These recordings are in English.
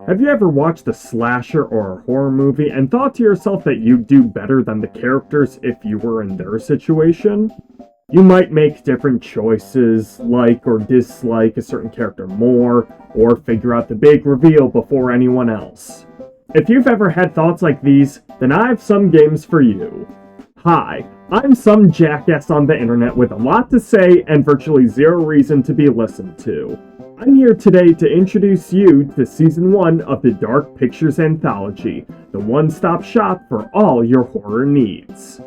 Have you ever watched a slasher or a horror movie and thought to yourself that you'd do better than the characters if you were in their situation? You might make different choices, like or dislike a certain character more, or figure out the big reveal before anyone else. If you've ever had thoughts like these, then I have some games for you. Hi, I'm some jackass on the internet with a lot to say and virtually zero reason to be listened to. I'm here today to introduce you to Season 1 of the Dark Pictures Anthology, the one-stop shop for all your horror needs.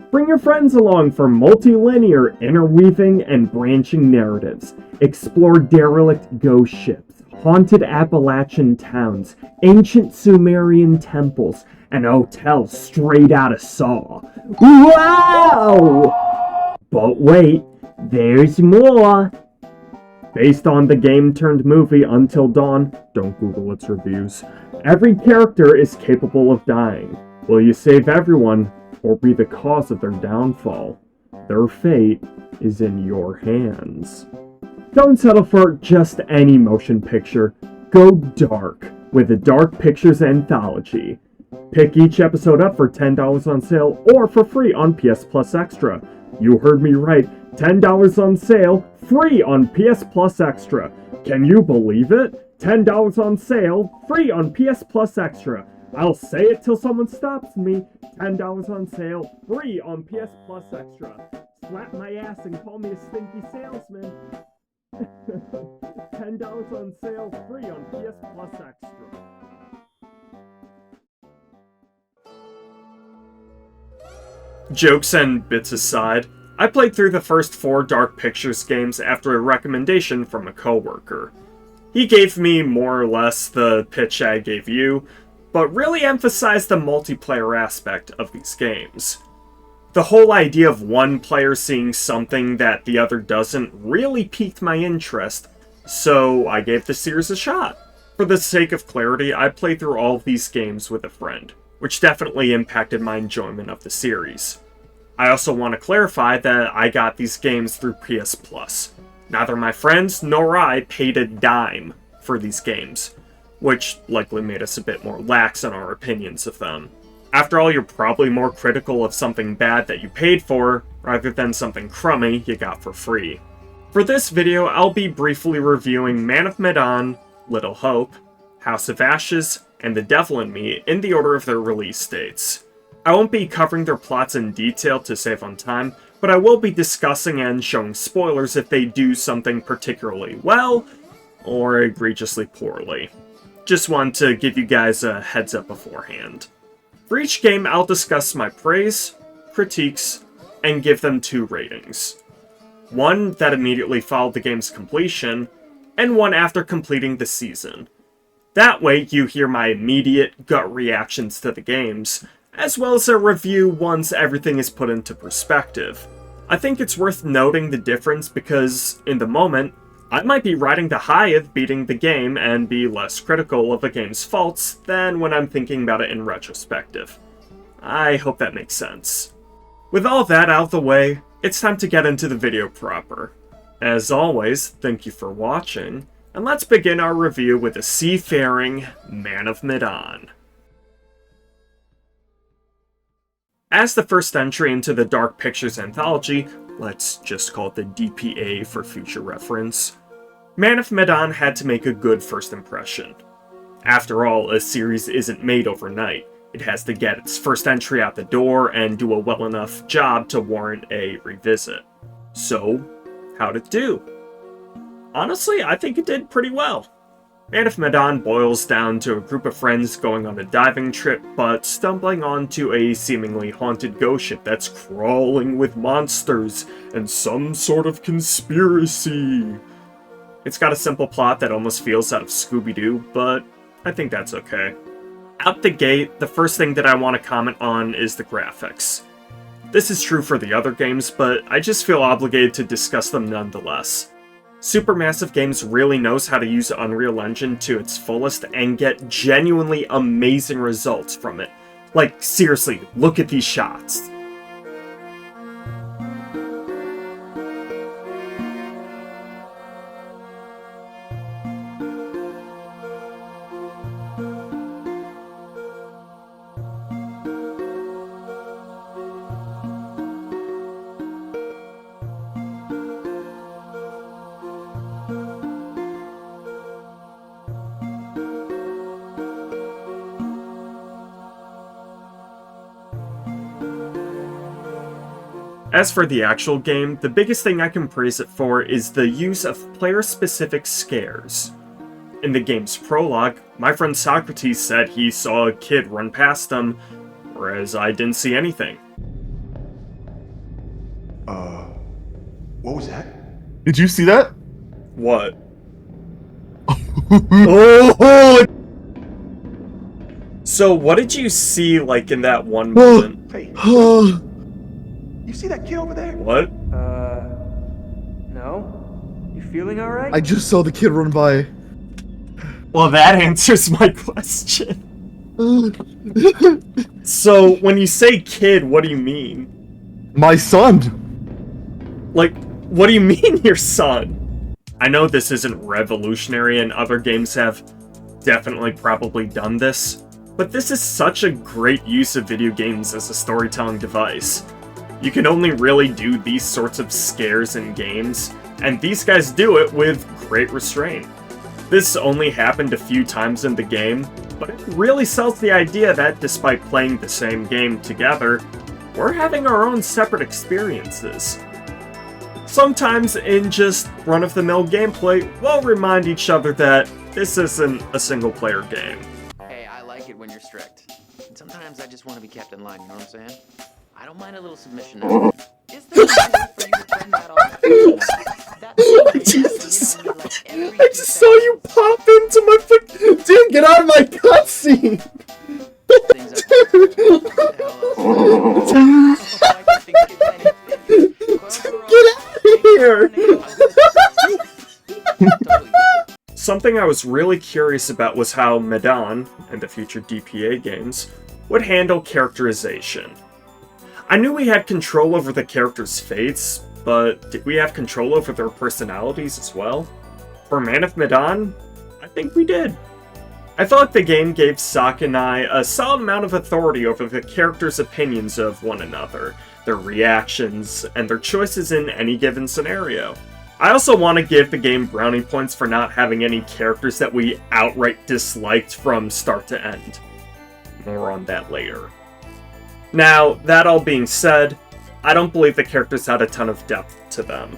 Bring your friends along for multi-linear, interweaving, and branching narratives. Explore derelict ghost ships, haunted Appalachian towns, ancient Sumerian temples, and hotels straight out of Saw. Wow! But wait, there's more! Based on the game-turned-movie Until Dawn, don't Google its reviews, every character is capable of dying. Will you save everyone, or be the cause of their downfall? Their fate is in your hands. Don't settle for just any motion picture. Go dark with the Dark Pictures Anthology. Pick each episode up for $10 on sale or for free on PS Plus Extra. You heard me right, $10 on sale, free on PS Plus Extra. Can you believe it? $10 on sale, free on PS Plus Extra. I'll say it till someone stops me. $10 on sale, free on PS Plus Extra. Slap my ass and call me a stinky salesman. $10 on sale, free on PS Plus Extra. Jokes and bits aside, I played through the first 4 Dark Pictures games after a recommendation from a coworker. He gave me more or less the pitch I gave you, but really emphasized the multiplayer aspect of these games. The whole idea of one player seeing something that the other doesn't really piqued my interest, so I gave the series a shot. For the sake of clarity, I played through all of these games with a friend, which definitely impacted my enjoyment of the series. I also want to clarify that I got these games through PS Plus. Neither my friends nor I paid a dime for these games, which likely made us a bit more lax in our opinions of them. After all, you're probably more critical of something bad that you paid for, rather than something crummy you got for free. For this video, I'll be briefly reviewing Man of Medan, Little Hope, House of Ashes, and The Devil in Me in the order of their release dates. I won't be covering their plots in detail to save on time, but I will be discussing and showing spoilers if they do something particularly well, or egregiously poorly. Just want to give you guys a heads up beforehand. For each game, I'll discuss my praise, critiques, and give them 2 ratings. One that immediately followed the game's completion, and one after completing the season. That way, you hear my immediate gut reactions to the games, as well as a review once everything is put into perspective. I think it's worth noting the difference because, in the moment, I might be riding the high of beating the game and be less critical of a game's faults than when I'm thinking about it in retrospective. I hope that makes sense. With all that out of the way, it's time to get into the video proper. As always, thank you for watching, and let's begin our review with the seafaring Man of Medan. As the first entry into the Dark Pictures Anthology, let's just call it the DPA for future reference, Man of Medan had to make a good first impression. After all, a series isn't made overnight. It has to get its first entry out the door and do a well enough job to warrant a revisit. So, how'd it do? Honestly, I think it did pretty well. Man of Medan boils down to a group of friends going on a diving trip, but stumbling onto a seemingly haunted ghost ship that's crawling with monsters and some sort of conspiracy. It's got a simple plot that almost feels out of Scooby-Doo, but I think that's okay. Out the gate, the first thing that I want to comment on is the graphics. This is true for the other games, but I just feel obligated to discuss them nonetheless. Supermassive Games really knows how to use Unreal Engine to its fullest and get genuinely amazing results from it. Like, seriously, look at these shots. As for the actual game, the biggest thing I can praise it for is the use of player-specific scares. In the game's prologue, my friend Socrates said he saw a kid run past him, whereas I didn't see anything. What was that? Did you see that? What? Oh! So what did you see, like, in that one moment? Hey, you see that kid over there? What? No? You feeling alright? I just saw the kid run by. Well, that answers my question. So, when you say kid, what do you mean? My son! Like, what do you mean your son? I know this isn't revolutionary and other games have definitely probably done this, but this is such a great use of video games as a storytelling device. You can only really do these sorts of scares in games, and these guys do it with great restraint. This only happened a few times in the game, but it really sells the idea that despite playing the same game together, we're having our own separate experiences. Sometimes in just run-of-the-mill gameplay, we'll remind each other that this isn't a single-player game. Hey, I like it when you're strict. And sometimes I just want to be kept in line, you know what I'm saying? I don't mind a little submission now. Is there a way for you to turn that off? I just saw you pop into my dude, get out of my cutscene! Get out of here! Something I was really curious about was how Medan, and the future DPA games, would handle characterization. I knew we had control over the characters' fates, but did we have control over their personalities as well? For Man of Medan, I think we did. I felt like the game gave Sak and I a solid amount of authority over the characters' opinions of one another, their reactions, and their choices in any given scenario. I also want to give the game brownie points for not having any characters that we outright disliked from start to end. More on that later. Now, that all being said, I don't believe the characters had a ton of depth to them.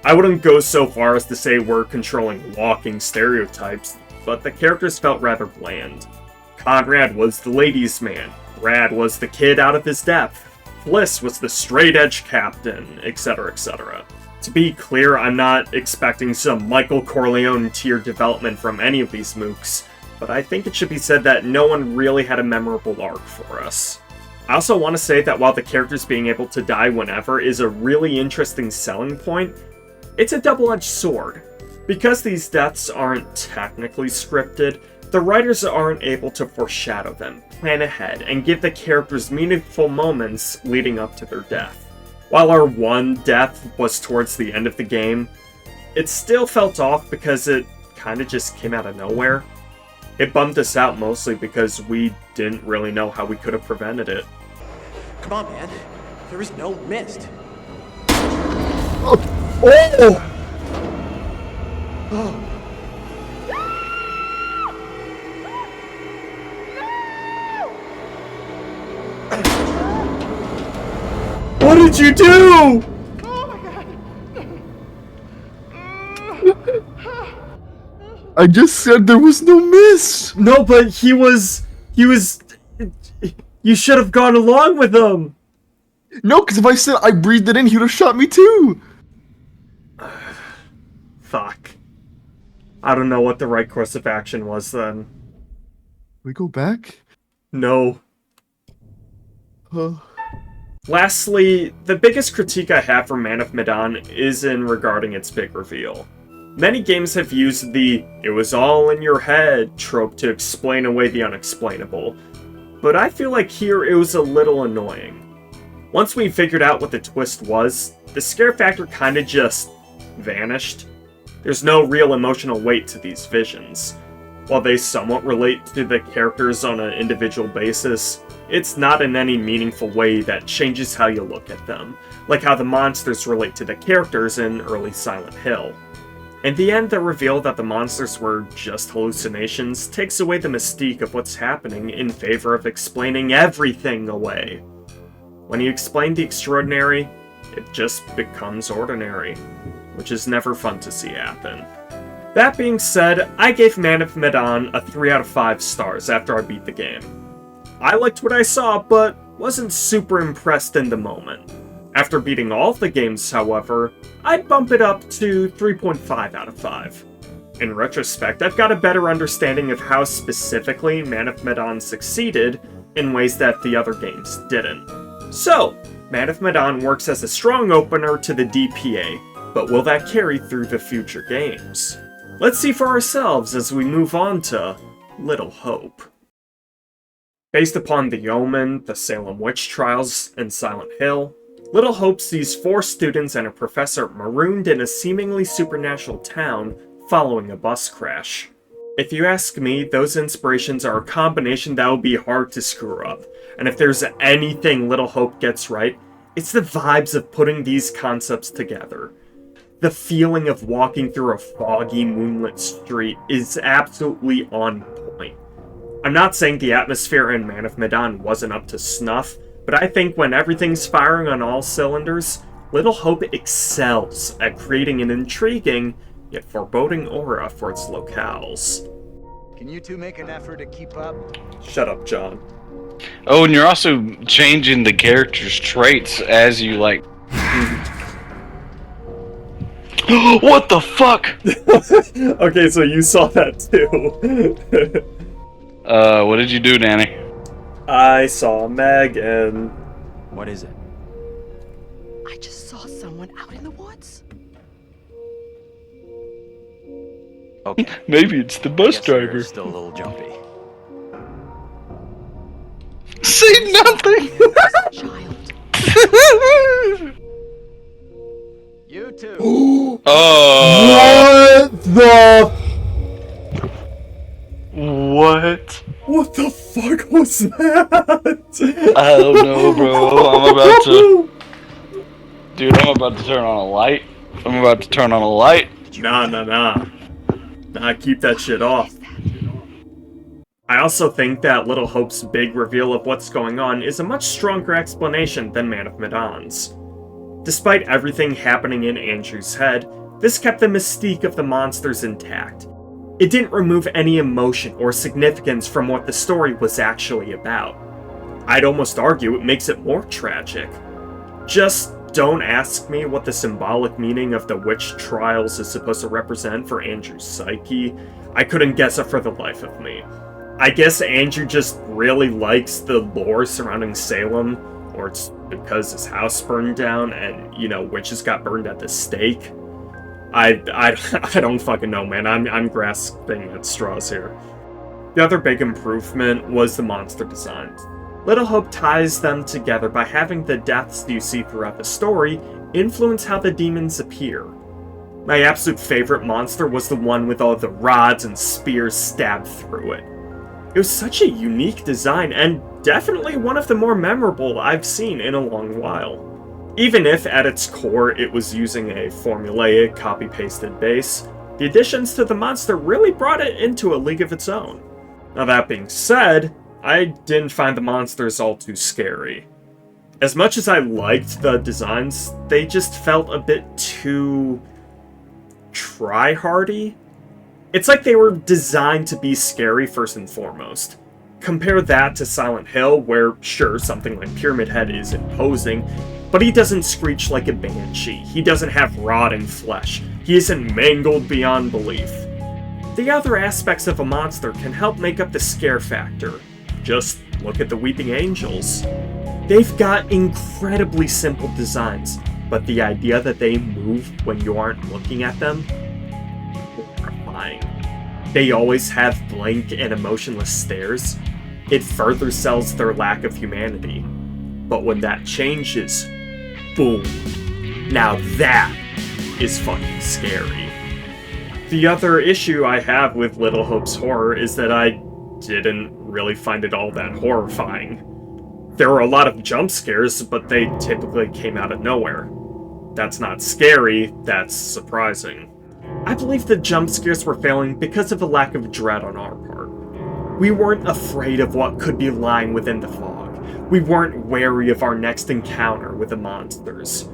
I wouldn't go so far as to say we're controlling walking stereotypes, but the characters felt rather bland. Conrad was the ladies' man, Brad was the kid out of his depth, Bliss was the straight-edge captain, etc., etc. To be clear, I'm not expecting some Michael Corleone tier development from any of these mooks, but I think it should be said that no one really had a memorable arc for us. I also want to say that while the characters being able to die whenever is a really interesting selling point, it's a double-edged sword. Because these deaths aren't technically scripted, the writers aren't able to foreshadow them, plan ahead, and give the characters meaningful moments leading up to their death. While our one death was towards the end of the game, it still felt off because it kinda just came out of nowhere. It bummed us out mostly because we didn't really know how we could have prevented it. Come on, man. There is no mist. Oh! What did you do? I just said there was no mist! No, but he was... You should have gone along with him! No, because if I said I breathed it in, he would have shot me too! Fuck. I don't know what the right course of action was then. We go back? No. Lastly, the biggest critique I have for Man of Medan is in regarding its big reveal. Many games have used the "it was all in your head" trope to explain away the unexplainable, but I feel like here it was a little annoying. Once we figured out what the twist was, the scare factor kinda just vanished. There's no real emotional weight to these visions. While they somewhat relate to the characters on an individual basis, it's not in any meaningful way that changes how you look at them, like how the monsters relate to the characters in early Silent Hill. In the end, the reveal that the monsters were just hallucinations takes away the mystique of what's happening in favor of explaining everything away. When you explain the extraordinary, it just becomes ordinary, which is never fun to see happen. That being said, I gave Man of Medan a 3 out of 5 stars after I beat the game. I liked what I saw, but wasn't super impressed in the moment. After beating all of the games, however, I'd bump it up to 3.5 out of 5. In retrospect, I've got a better understanding of how specifically Man of Medan succeeded in ways that the other games didn't. So, Man of Medan works as a strong opener to the DPA, but will that carry through the future games? Let's see for ourselves as we move on to Little Hope. Based upon The Omen, the Salem Witch Trials, and Silent Hill, Little Hope sees 4 students and a professor marooned in a seemingly supernatural town following a bus crash. If you ask me, those inspirations are a combination that will be hard to screw up, and if there's anything Little Hope gets right, it's the vibes of putting these concepts together. The feeling of walking through a foggy, moonlit street is absolutely on point. I'm not saying the atmosphere in Man of Medan wasn't up to snuff, but I think when everything's firing on all cylinders, Little Hope excels at creating an intriguing, yet foreboding aura for its locales. Can you two make an effort to keep up? Shut up, John. Oh, and you're also changing the character's traits as you, like... What the fuck? Okay, so you saw that too. What did you do, Danny? I saw Meg and... What is it? I just saw someone out in the woods. Okay. Maybe it's the bus Guess you're driver. still a little jumpy. Say nothing! Child. You two. Oh. What the? What? What the fuck was that? I don't know, bro. I'm about to... Dude, I'm about to turn on a light. Nah. Nah, keep that shit off. I also think that Little Hope's big reveal of what's going on is a much stronger explanation than Man of Medan's. Despite everything happening in Andrew's head, this kept the mystique of the monsters intact. It didn't remove any emotion or significance from what the story was actually about. I'd almost argue it makes it more tragic. Just don't ask me what the symbolic meaning of the witch trials is supposed to represent for Andrew's psyche. I couldn't guess it for the life of me. I guess Andrew just really likes the lore surrounding Salem, or it's because his house burned down and, you know, witches got burned at the stake. I don't fucking know, man. I'm grasping at straws here. The other big improvement was the monster designs. Little Hope ties them together by having the deaths you see throughout the story influence how the demons appear. My absolute favorite monster was the one with all the rods and spears stabbed through it. It was such a unique design, and definitely one of the more memorable I've seen in a long while. Even if, at its core, it was using a formulaic, copy-pasted base, the additions to the monster really brought it into a league of its own. Now that being said, I didn't find the monsters all too scary. As much as I liked the designs, they just felt a bit too... try-hardy? It's like they were designed to be scary first and foremost. Compare that to Silent Hill, where, sure, something like Pyramid Head is imposing, but he doesn't screech like a banshee, he doesn't have rotting flesh, he isn't mangled beyond belief. The other aspects of a monster can help make up the scare factor. Just look at the Weeping Angels. They've got incredibly simple designs, but the idea that they move when you aren't looking at them? Horrifying. They always have blank and emotionless stares. It further sells their lack of humanity. But when that changes, boom. Now that is fucking scary. The other issue I have with Little Hope's horror is that I didn't really find it all that horrifying. There were a lot of jump scares, but they typically came out of nowhere. That's not scary, that's surprising. I believe the jump scares were failing because of a lack of dread on our part. We weren't afraid of what could be lying within the fog. We weren't wary of our next encounter with the monsters.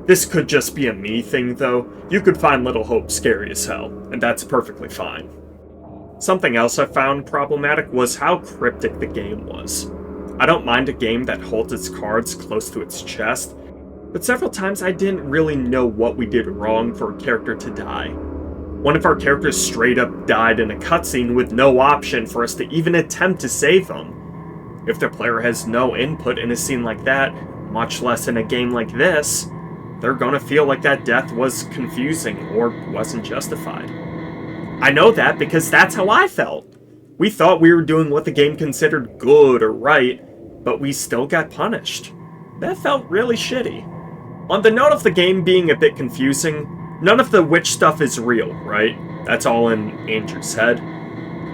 This could just be a me thing though. You could find Little Hope scary as hell, and that's perfectly fine. Something else I found problematic was how cryptic the game was. I don't mind a game that holds its cards close to its chest, but several times I didn't really know what we did wrong for a character to die. One of our characters straight up died in a cutscene with no option for us to even attempt to save them. If the player has no input in a scene like that, much less in a game like this, they're gonna feel like that death was confusing or wasn't justified. I know that because that's how I felt. We thought we were doing what the game considered good or right, but we still got punished. That felt really shitty. On the note of the game being a bit confusing, none of the witch stuff is real, right? That's all in Andrew's head.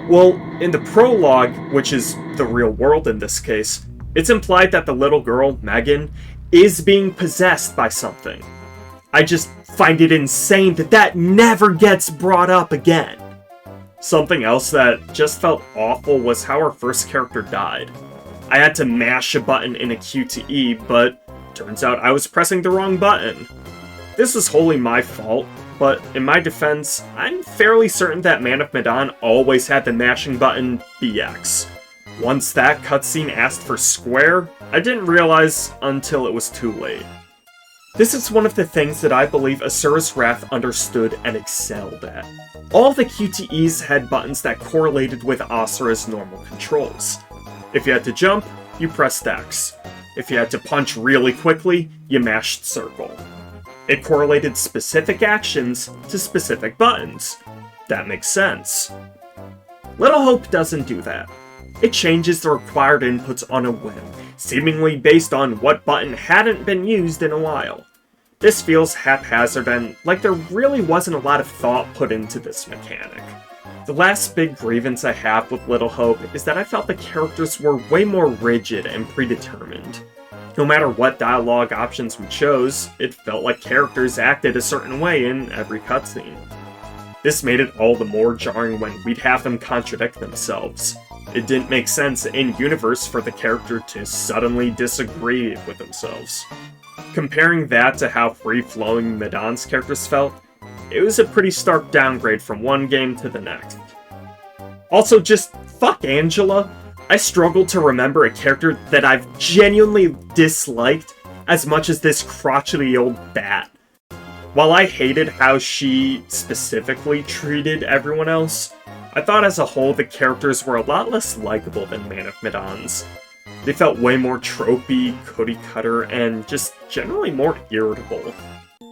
Well, in the prologue, which is the real world in this case, it's implied that the little girl, Megan, is being possessed by something. I just find it insane that that never gets brought up again. Something else that just felt awful was how our first character died. I had to mash a button in a QTE, but turns out I was pressing the wrong button. This was wholly my fault, but in my defense, I'm fairly certain that Man of Medan always had the mashing button BX. Once that cutscene asked for square, I didn't realize until it was too late. This is one of the things that I believe Asura's Wrath understood and excelled at. All the QTEs had buttons that correlated with Asura's normal controls. If you had to jump, you pressed X. If you had to punch really quickly, you mashed circle. It correlated specific actions to specific buttons. That makes sense. Little Hope doesn't do that. It changes the required inputs on a whim, seemingly based on what button hadn't been used in a while. This feels haphazard and like there really wasn't a lot of thought put into this mechanic. The last big grievance I have with Little Hope is that I felt the characters were way more rigid and predetermined. No matter what dialogue options we chose, it felt like characters acted a certain way in every cutscene. This made it all the more jarring when we'd have them contradict themselves. It didn't make sense in-universe for the character to suddenly disagree with themselves. Comparing that to how free-flowing Medan's characters felt, it was a pretty stark downgrade from one game to the next. Also, just fuck Angela. I struggle to remember a character that I've genuinely disliked as much as this crotchety old bat. While I hated how she specifically treated everyone else, I thought as a whole the characters were a lot less likable than Man of Medan's. They felt way more tropey, cookie-cutter, and just generally more irritable.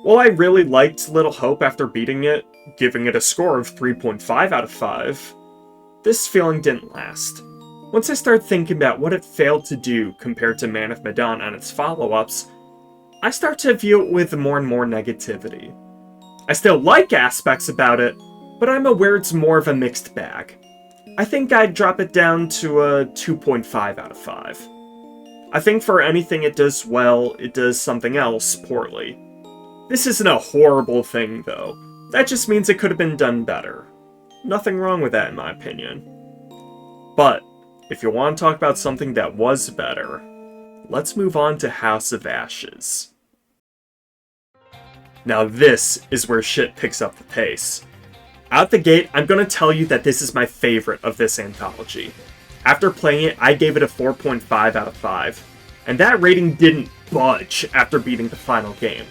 While I really liked Little Hope after beating it, giving it a score of 3.5 out of 5, this feeling didn't last. Once I started thinking about what it failed to do compared to Man of Medan and its follow-ups, I start to view it with more and more negativity. I still like aspects about it, but I'm aware it's more of a mixed bag. I think I'd drop it down to a 2.5 out of 5. I think for anything it does well, it does something else poorly. This isn't a horrible thing, though. That just means it could have been done better. Nothing wrong with that, in my opinion. But, if you want to talk about something that was better, let's move on to House of Ashes. Now this is where shit picks up the pace. Out the gate, I'm going to tell you that this is my favorite of this anthology. After playing it, I gave it a 4.5 out of 5, and that rating didn't budge after beating the final game.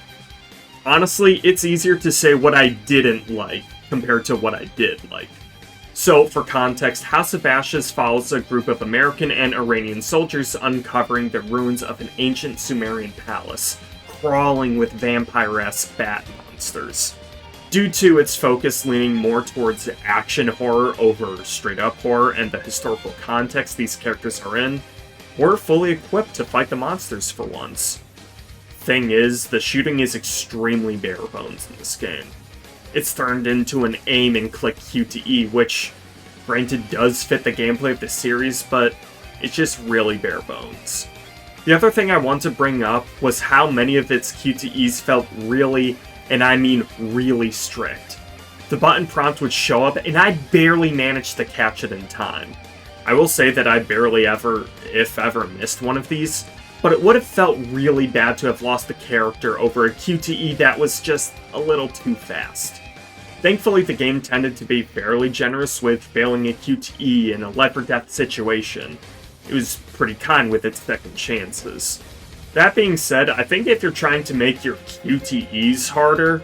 Honestly, it's easier to say what I didn't like compared to what I did like. So, for context, House of Ashes follows a group of American and Iranian soldiers uncovering the ruins of an ancient Sumerian palace, crawling with vampire-esque bat monsters. Due to its focus leaning more towards action horror over straight-up horror and the historical context these characters are in, we're fully equipped to fight the monsters for once. Thing is, the shooting is extremely bare bones in this game. It's turned into an aim and click QTE, which, granted, does fit the gameplay of the series, but it's just really bare bones. The other thing I want to bring up was how many of its QTEs felt really, and I mean really strict. The button prompt would show up, and I barely managed to catch it in time. I will say that I barely ever, if ever, missed one of these, but it would have felt really bad to have lost the character over a QTE that was just a little too fast. Thankfully, the game tended to be fairly generous with failing a QTE in a life or death situation. It was pretty kind with its second chances. That being said, I think if you're trying to make your QTEs harder,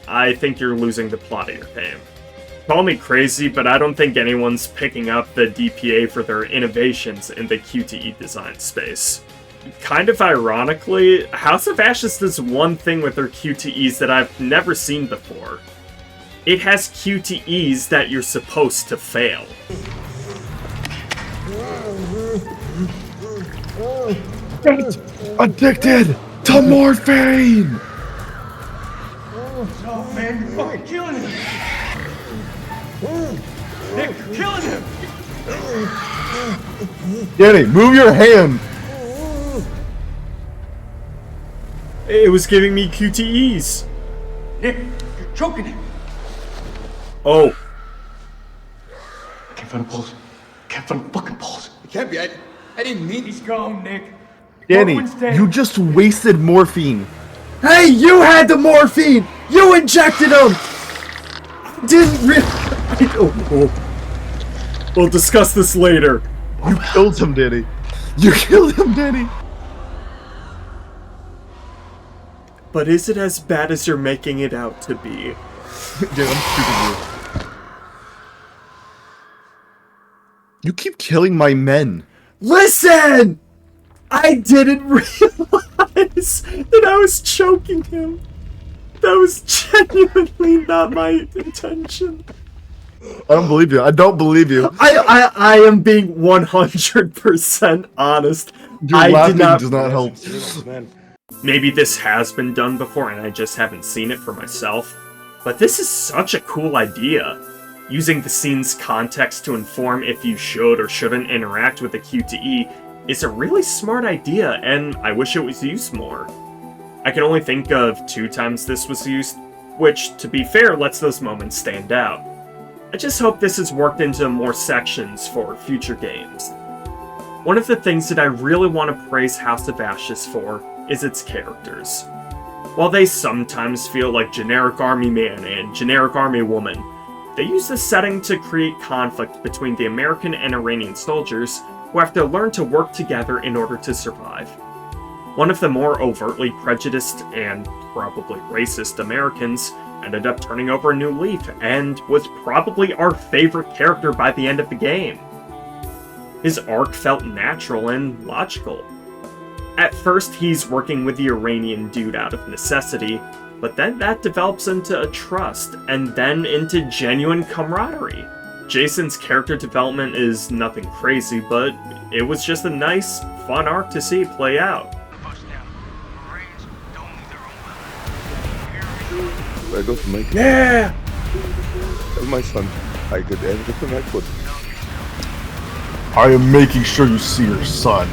I think you're losing the plot of your game. Call me crazy, but I don't think anyone's picking up the DPA for their innovations in the QTE design space. Kind of ironically, House of Ashes does one thing with their QTEs that I've never seen before. It has QTEs that you're supposed to fail. Addicted to morphine! Oh, man, you're fucking killing him! Nick, you're killing him! Danny, move your hand! It was giving me QTEs. Nick, you're choking him! Oh. Can't find a pulse. Can't find a fucking pulse. It can't be. I didn't mean. He's gone, Nick. Danny, Baldwin's dead. you just wasted morphine. Hey, you had the morphine! You injected him! Didn't really... We'll discuss this later. You killed him, Danny. You killed him, Danny. But is it as bad as you're making it out to be? Danny, I'm shooting you. You keep killing my men. Listen! I didn't realize that I was choking him. That was genuinely not my intention. I don't believe you. I don't believe you. I am being 100% honest. Your I laughing did not... does not help. Maybe this has been done before and I just haven't seen it for myself. But this is such a cool idea. Using the scene's context to inform if you should or shouldn't interact with a QTE is a really smart idea, and I wish it was used more. I can only think of 2 times this was used, which, to be fair, lets those moments stand out. I just hope this is worked into more sections for future games. One of the things that I really want to praise House of Ashes for is its characters. While they sometimes feel like generic army man and generic army woman, they use the setting to create conflict between the American and Iranian soldiers who have to learn to work together in order to survive. One of the more overtly prejudiced and probably racist Americans ended up turning over a new leaf and was probably our favorite character by the end of the game. His arc felt natural and logical. At first, he's working with the Iranian dude out of necessity, but then that develops into a trust, and then into genuine camaraderie. Jason's character development is nothing crazy, but it was just a nice, fun arc to see play out. I go to make Yeah! Tell my son I did everything I could. I am making sure you see your son.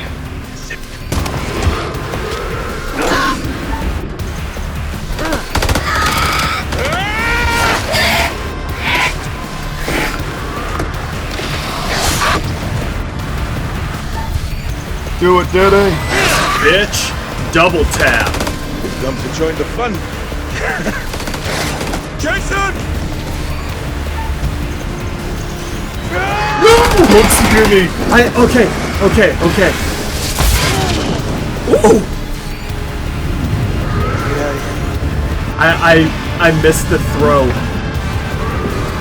Do it, Daddy! Bitch! Double tap! Come to join the fun. Jason! Don't scare me! Okay. Ooh. I missed the throw.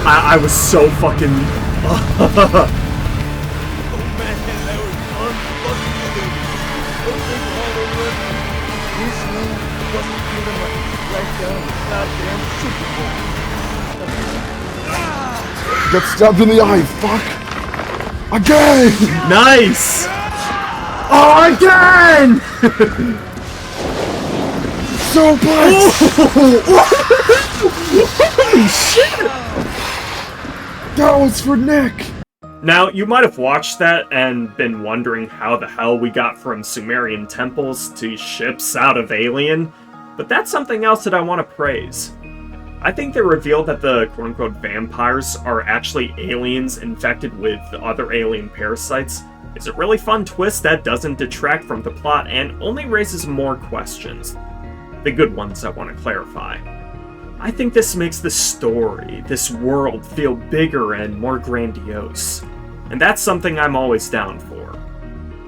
I was so fucking... Get stabbed in the eye, fuck! Again! Nice! Oh, again! Suplex! Holy shit! That was for Nick! Now, you might have watched that and been wondering how the hell we got from Sumerian temples to ships out of Alien, but that's something else that I want to praise. I think they revealed that the quote-unquote vampires are actually aliens infected with other alien parasites, It's a really fun twist that doesn't detract from the plot and only raises more questions. The good ones I want to clarify. I think this makes the story, this world, feel bigger and more grandiose. And that's something I'm always down for.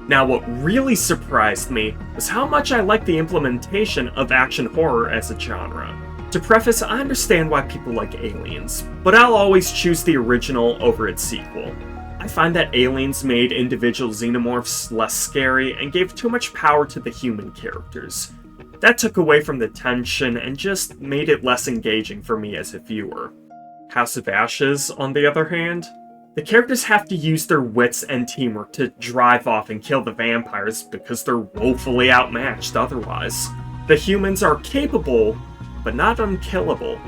Now, what really surprised me was how much I like the implementation of action horror as a genre. To preface, I understand why people like Aliens, but I'll always choose the original over its sequel. I find that Aliens made individual xenomorphs less scary and gave too much power to the human characters. That took away from the tension and just made it less engaging for me as a viewer. House of Ashes, on the other hand, the characters have to use their wits and teamwork to drive off and kill the vampires because they're woefully outmatched otherwise. The humans are capable, but not unkillable.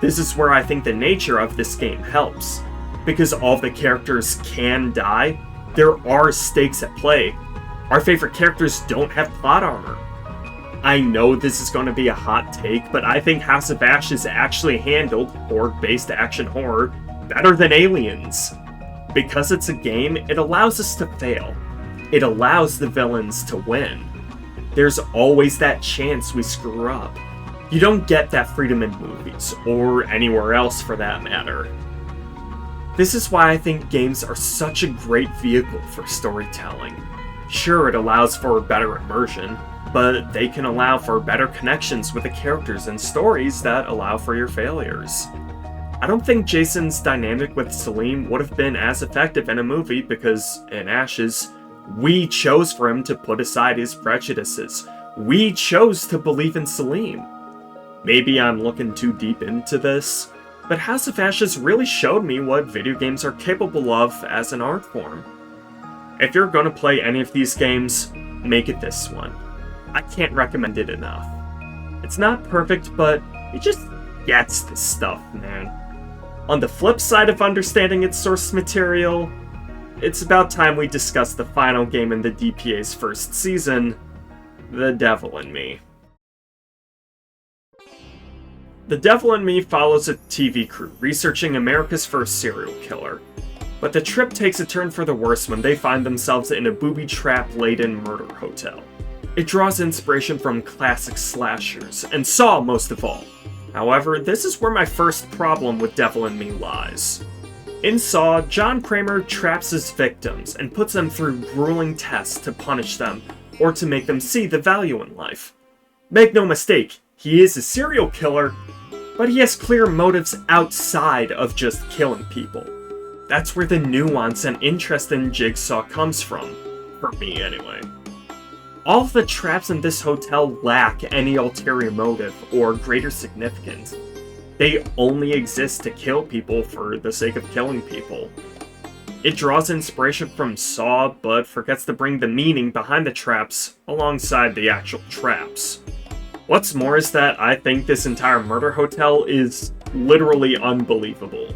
This is where I think the nature of this game helps. Because all the characters can die, there are stakes at play. Our favorite characters don't have plot armor. I know this is going to be a hot take, but I think House of Ashes actually handled horde-based action horror better than Aliens. Because it's a game, it allows us to fail. It allows the villains to win. There's always that chance we screw up. You don't get that freedom in movies, or anywhere else for that matter. This is why I think games are such a great vehicle for storytelling. Sure, it allows for better immersion, but they can allow for better connections with the characters and stories that allow for your failures. I don't think Jason's dynamic with Salim would have been as effective in a movie because, in Ashes, we chose for him to put aside his prejudices. We chose to believe in Salim. Maybe I'm looking too deep into this, but House of Ashes really showed me what video games are capable of as an art form. If you're gonna play any of these games, make it this one. I can't recommend it enough. It's not perfect, but it just gets this stuff, man. On the flip side of understanding its source material, it's about time we discuss the final game in the DPA's first season, The Devil in Me. The Devil in Me follows a TV crew researching America's first serial killer. But the trip takes a turn for the worse when they find themselves in a booby-trap-laden murder hotel. It draws inspiration from classic slashers, and Saw most of all. However, this is where my first problem with Devil in Me lies. In Saw, John Kramer traps his victims and puts them through grueling tests to punish them, or to make them see the value in life. Make no mistake, he is a serial killer, but he has clear motives outside of just killing people. That's where the nuance and interest in Jigsaw comes from, for me anyway. All of the traps in this hotel lack any ulterior motive or greater significance. They only exist to kill people for the sake of killing people. It draws inspiration from Saw, but forgets to bring the meaning behind the traps alongside the actual traps. What's more is that I think this entire murder hotel is literally unbelievable.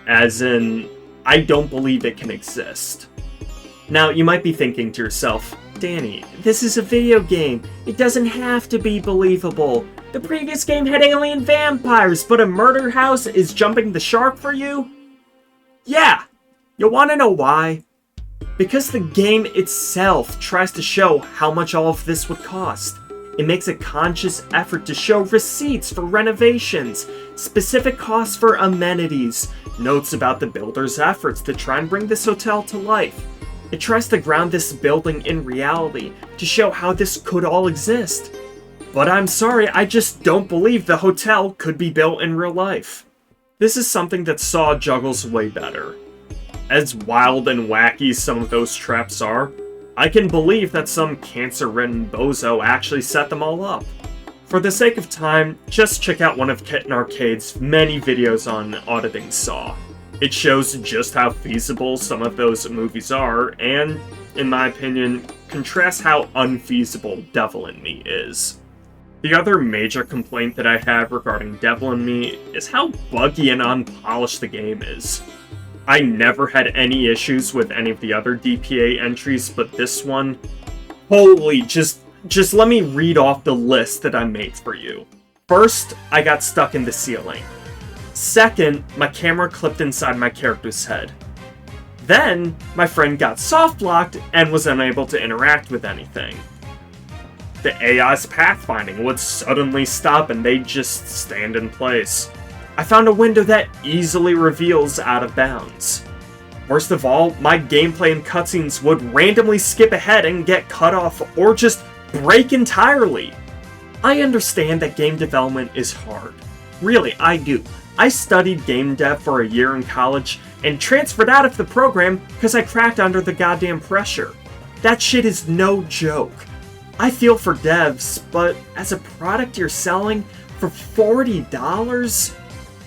As in, I don't believe it can exist. Now, you might be thinking to yourself, Danny, this is a video game. It doesn't have to be believable. The previous game had alien vampires, but a murder house is jumping the shark for you? Yeah! You wanna know why? Because the game itself tries to show how much all of this would cost. It makes a conscious effort to show receipts for renovations, specific costs for amenities, notes about the builder's efforts to try and bring this hotel to life. It tries to ground this building in reality to show how this could all exist. But I'm sorry, I just don't believe the hotel could be built in real life. This is something that Saw juggles way better. As wild and wacky some of those traps are, I can believe that some cancer-ridden bozo actually set them all up. For the sake of time, just check out one of Kitten Arcade's many videos on auditing Saw. It shows just how feasible some of those movies are, and, in my opinion, contrasts how unfeasible Devil in Me is. The other major complaint that I have regarding Devil in Me is how buggy and unpolished the game is. I never had any issues with any of the other DPA entries, but this one, holy, just let me read off the list that I made for you. First, I got stuck in the ceiling. Second, my camera clipped inside my character's head. Then, my friend got soft-locked and was unable to interact with anything. The AI's pathfinding would suddenly stop and they'd just stand in place. I found a window that easily reveals out of bounds. Worst of all, my gameplay and cutscenes would randomly skip ahead and get cut off or just break entirely. I understand that game development is hard. Really, I do. I studied game dev for a year in college and transferred out of the program because I cracked under the goddamn pressure. That shit is no joke. I feel for devs, but as a product you're selling for $40?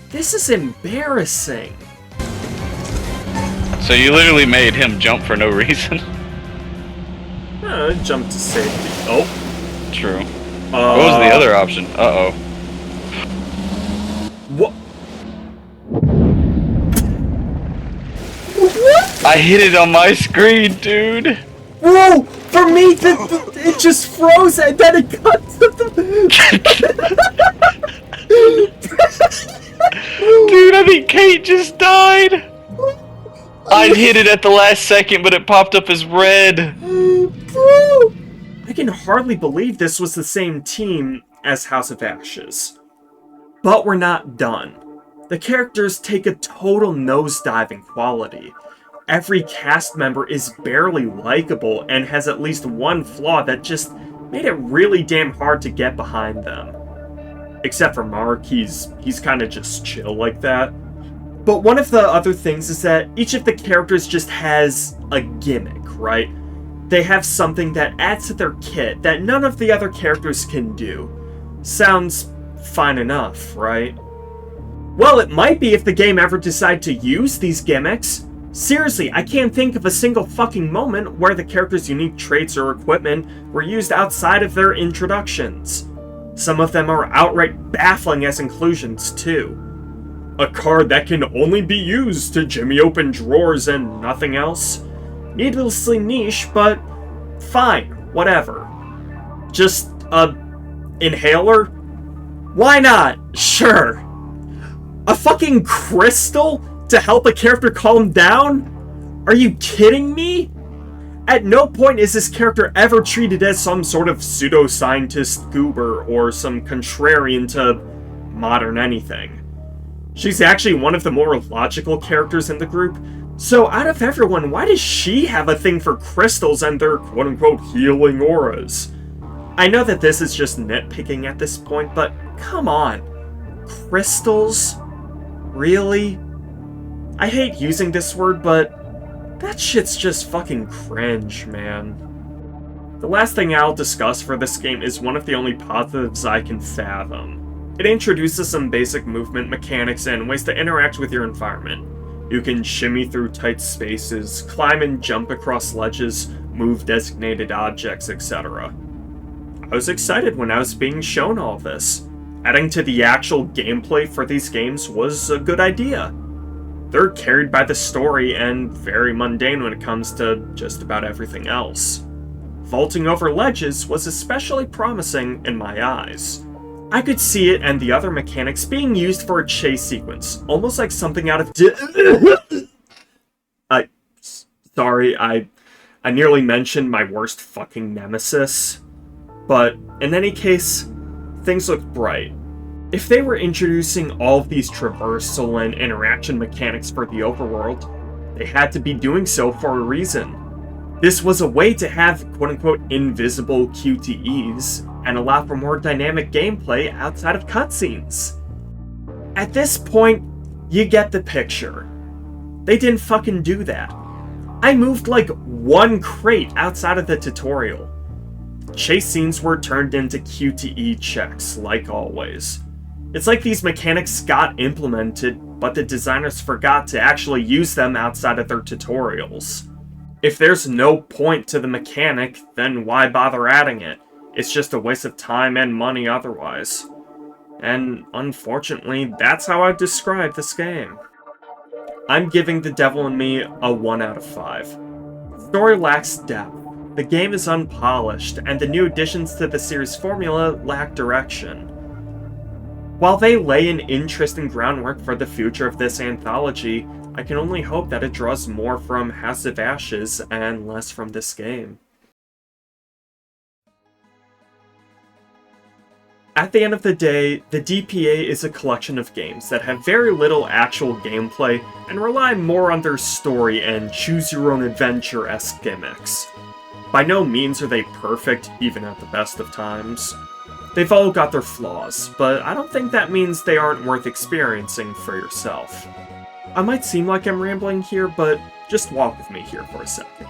This is embarrassing. So you literally made him jump for no reason? Jump to safety. Oh. True. What was the other option? Uh-oh. What? I hit it on my screen, dude! Whoa! For me, it just froze and then it cut to the... Dude, I think Kate just died! I hit it at the last second, but it popped up as red. Bro! I can hardly believe this was the same team as House of Ashes. But we're not done. The characters take a total nosedive in quality. Every cast member is barely likable and has at least one flaw that just made it really damn hard to get behind them. Except for Mark, he's kinda just chill like that. But one of the other things is that each of the characters just has a gimmick, right? They have something that adds to their kit that none of the other characters can do. Sounds fine enough, right? Well, it might be if the game ever decided to use these gimmicks. Seriously, I can't think of a single fucking moment where the character's unique traits or equipment were used outside of their introductions. Some of them are outright baffling as inclusions, too. A card that can only be used to jimmy open drawers and nothing else? Needlessly niche, but fine, whatever. Just a inhaler? Why not? Sure. A fucking crystal to help a character calm down? Are you kidding me? At no point is this character ever treated as some sort of pseudoscientist goober or some contrarian to modern anything. She's actually one of the more logical characters in the group, so out of everyone, why does she have a thing for crystals and their quote-unquote healing auras? I know that this is just nitpicking at this point, but come on. Crystals? Really? I hate using this word, but that shit's just fucking cringe, man. The last thing I'll discuss for this game is one of the only positives I can fathom. It introduces some basic movement mechanics and ways to interact with your environment. You can shimmy through tight spaces, climb and jump across ledges, move designated objects, etc. I was excited when I was being shown all this. Adding to the actual gameplay for these games was a good idea. They're carried by the story and very mundane when it comes to just about everything else. Vaulting over ledges was especially promising in my eyes. I could see it and the other mechanics being used for a chase sequence, almost like something out of Sorry, I nearly mentioned my worst fucking nemesis. But in any case, things look bright. If they were introducing all of these traversal and interaction mechanics for the overworld, they had to be doing so for a reason. This was a way to have quote-unquote invisible QTEs and allow for more dynamic gameplay outside of cutscenes. At this point, you get the picture. They didn't fucking do that. I moved like one crate outside of the tutorial. Chase scenes were turned into QTE checks, like always. It's like these mechanics got implemented, but the designers forgot to actually use them outside of their tutorials. If there's no point to the mechanic, then why bother adding it? It's just a waste of time and money otherwise. And unfortunately, that's how I describe this game. I'm giving The Devil in Me a 1 out of 5. The story lacks depth, the game is unpolished, and the new additions to the series formula lack direction. While they lay an interesting groundwork for the future of this anthology, I can only hope that it draws more from House of Ashes and less from this game. At the end of the day, the DPA is a collection of games that have very little actual gameplay and rely more on their story and choose-your-own-adventure-esque gimmicks. By no means are they perfect, even at the best of times. They've all got their flaws, but I don't think that means they aren't worth experiencing for yourself. I might seem like I'm rambling here, but just walk with me here for a second.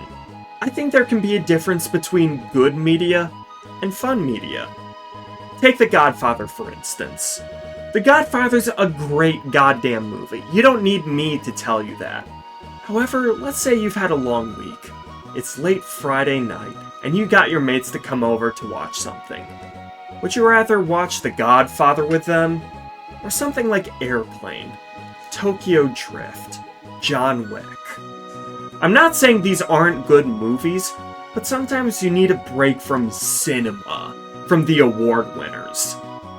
I think there can be a difference between good media and fun media. Take The Godfather, for instance. The Godfather's a great goddamn movie. You don't need me to tell you that. However, let's say you've had a long week. It's late Friday night, and you got your mates to come over to watch something. Would you rather watch The Godfather with them, or something like Airplane, Tokyo Drift, John Wick? I'm not saying these aren't good movies, but sometimes you need a break from cinema, from the award winners.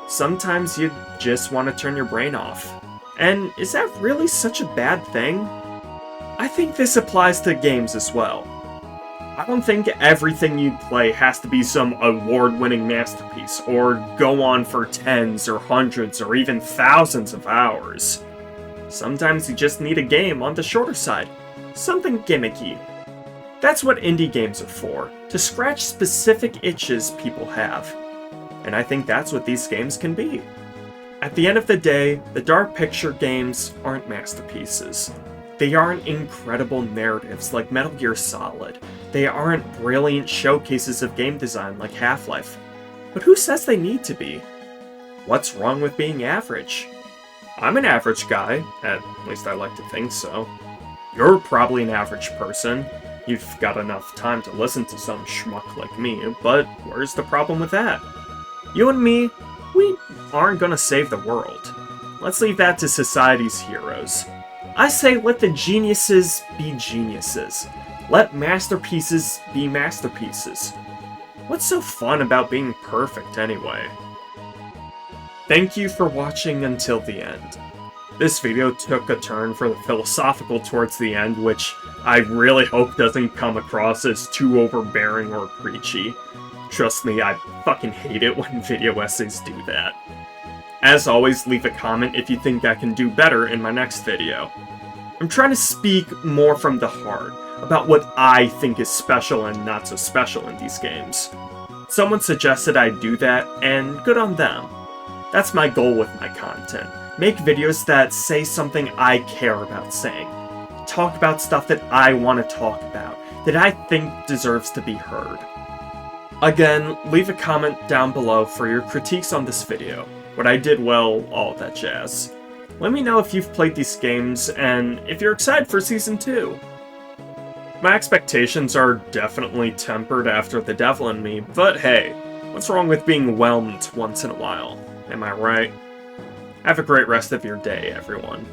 Sometimes you just want to turn your brain off. And is that really such a bad thing? I think this applies to games as well. I don't think everything you play has to be some award-winning masterpiece, or go on for tens or hundreds or even thousands of hours. Sometimes you just need a game on the shorter side, something gimmicky. That's what indie games are for, to scratch specific itches people have. And I think that's what these games can be. At the end of the day, the Dark Picture games aren't masterpieces. They aren't incredible narratives like Metal Gear Solid. They aren't brilliant showcases of game design like Half-Life. But who says they need to be? What's wrong with being average? I'm an average guy, at least I like to think so. You're probably an average person. You've got enough time to listen to some schmuck like me, but where's the problem with that? You and me, we aren't gonna save the world. Let's leave that to society's heroes. I say let the geniuses be geniuses. Let masterpieces be masterpieces. What's so fun about being perfect anyway? Thank you for watching until the end. This video took a turn for the philosophical towards the end, which I really hope doesn't come across as too overbearing or preachy. Trust me, I fucking hate it when video essays do that. As always, leave a comment if you think I can do better in my next video. I'm trying to speak more from the heart, about what I think is special and not so special in these games. Someone suggested I do that, and good on them. That's my goal with my content. Make videos that say something I care about saying. Talk about stuff that I want to talk about, that I think deserves to be heard. Again, leave a comment down below for your critiques on this video, what I did well, all that jazz. Let me know if you've played these games, and if you're excited for Season 2. My expectations are definitely tempered after The Devil in Me, but hey, what's wrong with being whelmed once in a while? Am I right? Have a great rest of your day, everyone.